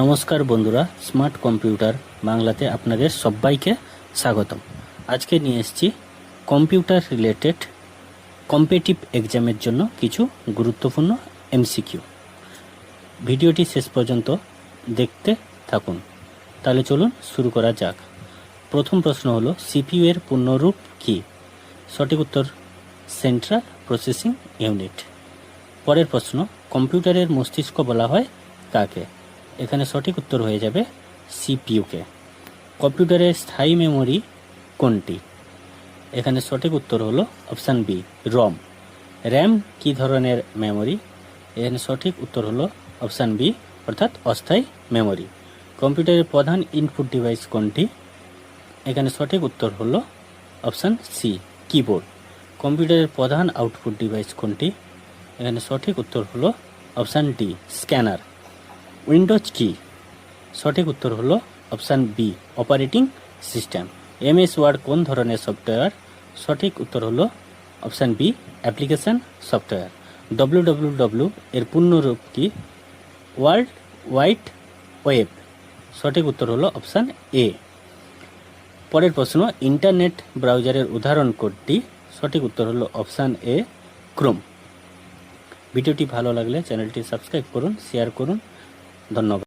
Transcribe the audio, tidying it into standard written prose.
নমস্কার বন্ধুরা, smart computer বাংলাতে আপনাদের সবাইকে স্বাগতম। আজকে নিয়ে এসেছি কম্পিউটার রিলেটেড কম্পিটিটিভ এক্সামের জন্য কিছু গুরুত্বপূর্ণ এমসিকিউ। ভিডিওটি শেষ পর্যন্ত দেখতে থাকুন। তাহলে চলুন শুরু করা যাক। প্রথম প্রশ্ন হলো সিপিইউ এর পূর্ণরূপ কী? সঠিক উত্তর সেন্ট্রাল প্রসেসিং ইউনিট। পরের প্রশ্ন, কম্পিউটারের মস্তিষ্ক বলা হয় কাকে? এখানে সঠিক উত্তর হয়ে যাবে সিপিইউকে। কম্পিউটারের স্থায়ী মেমোরি কোনটি? এখানে সঠিক উত্তর হলো অপশান বি, রম। র্যাম কী ধরনের মেমোরি? এখানে সঠিক উত্তর হলো অপশান বি, অর্থাৎ অস্থায়ী মেমোরি। কম্পিউটারের প্রধান ইনপুট ডিভাইস কোনটি? এখানে সঠিক উত্তর হলো অপশান সি, কিবোর্ড। কম্পিউটারের প্রধান আউটপুট ডিভাইস কোনটি? এখানে সঠিক উত্তর হলো অপশান ডি, স্ক্যানার। উইন্ডোজ কি? সঠিক উত্তর হলো option B, operating system. MS Word কোন ধরনের সফটওয়্যার? সঠিক উত্তর হলো option B, application software. WWW এর পূর্ণরূপ কি? World Wide Web. সঠিক উত্তর হলো অপশান এ। পরের প্রশ্ন, ইন্টারনেট ব্রাউজারের উদাহরণ কোডটি? সঠিক উত্তর হলো অপশান এ, ক্রোম। ভিডিওটি ভালো লাগলে চ্যানেলটি সাবস্ক্রাইব করুন, শেয়ার করুন। ধন্যবাদ।